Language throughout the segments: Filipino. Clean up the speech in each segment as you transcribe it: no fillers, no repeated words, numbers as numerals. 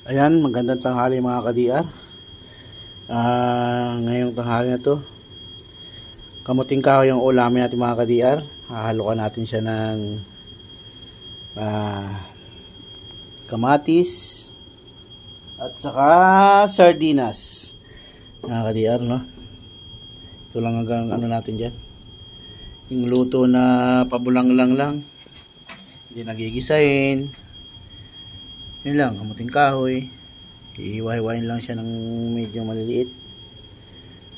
Ayan, magandang tanghali mga ka-DR. Ngayong tanghali na to, kamuting kahoy yung ulamin natin mga ka-DR. Hahalukan natin siya ng kamatis at saka sardinas mga ka-DR, no? Ito lang hanggang ano natin dyan, yung luto na pabulang lang, hindi nagigisain. Yun lang, kamuting kahoy, iiwa-iwain lang siya ng medyo maliliit.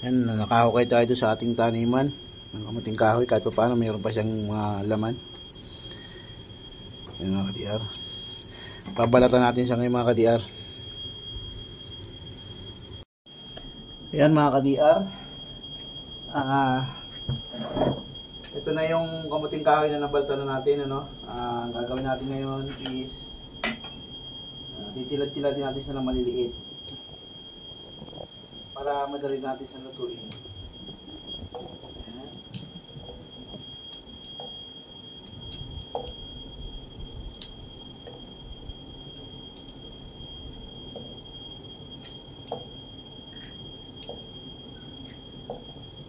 Yan, nakahukay tayo sa ating taniman ng kamuting kahoy, kahit pa paano mayroon pa siyang mga laman. Yan mga ka-DR, pabalatan natin siya ngayon mga ka-DR. Yan mga ka-DR, ito na yung kamuting kahoy na nabalatan na natin, ano? Ang gagawin natin ngayon is titilad-tiladin natin siya ng maliliit para madali natin siya lutuin. Ayan.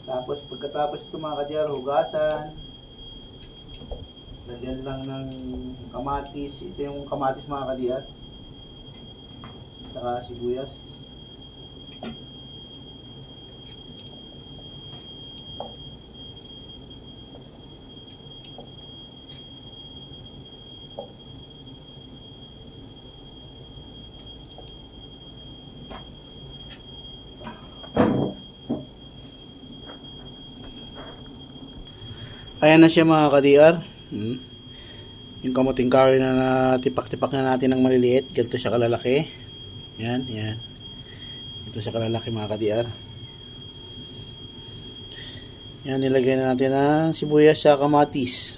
Tapos pagkatapos ito mga ka-DR, hugasan, lagyan lang ng kamatis. Ito yung kamatis mga ka-DR, saka sibuyas. Ayan na siya mga ka-DR. Yung kamuting kahoy na tipak-tipak na natin ng maliliit, ganito siya kalalaki. Yan, yan. Ito siya kalalaki mga ka-DR. Yan, nilagay na natin ng sibuyas sa kamatis.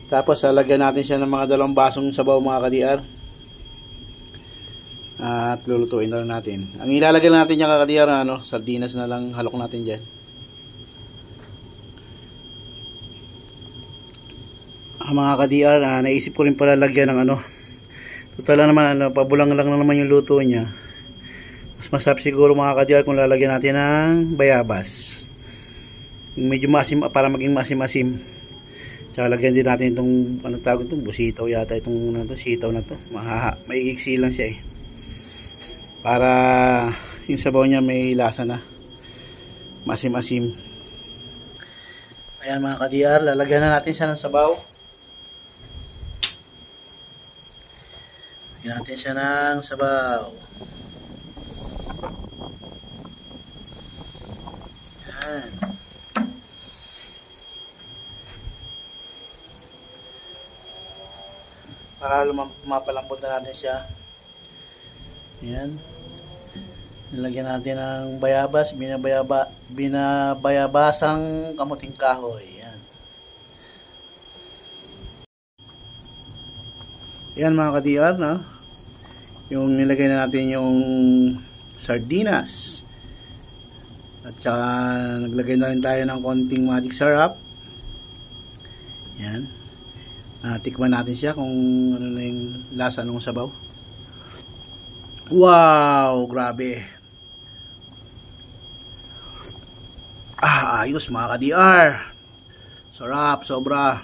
Tapos lalagyan natin siya ng mga 2 basong sabaw mga ka-DR. At lulutuin na lang natin. Ang ilalagay lang natin niya ka-DR, sardinas na lang halok natin dyan. Mga ka-DR, naisip ko rin pala lagyan ng total naman, pabulang lang naman yung luto niya. Mas masarap siguro mga ka-DR kung lalagyan natin ng bayabas. Yung medyo masim, para maging masim-masim. Tsaka lagyan din natin itong, tawag ito, busitaw yata itong sitaw na to. Maiiksi lang siya para yung sabaw niya may lasa na. Masim-masim. Ayan mga ka-DR, lalagyan na natin siya ng sabaw. Lagyan natin siya ng sabaw. Yan. Para mapalambot na natin siya. Yan. Nilagyan natin ng bayabas, binabayabasang kamuting kahoy. Yan. Yan mga ka-DR, no? Yung nilagay na natin yung sardinas. At saka naglagay na rin tayo ng konting magic syrup. Yan. Tikman natin siya kung ano na yung lasa ng sabaw. Wow! Grabe! Ayos mga ka-DR. Sarap, sobra.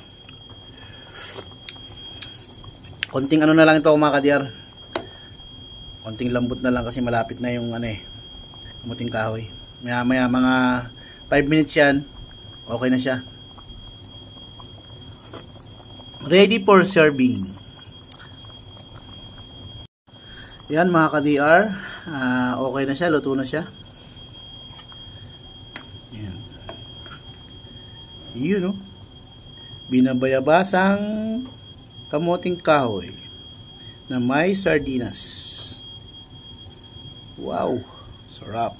Konting na lang ito mga ka-DR. Konting lambot na lang kasi malapit na yung kamuting kahoy. Maya mga 5 minutes yan, okay na siya. Ready for serving. Yan mga ka-DR, okay na siya, luto na siya. Yan. Yun, binabayabasang kamuting kahoy na may sardinas. Wow, sarap.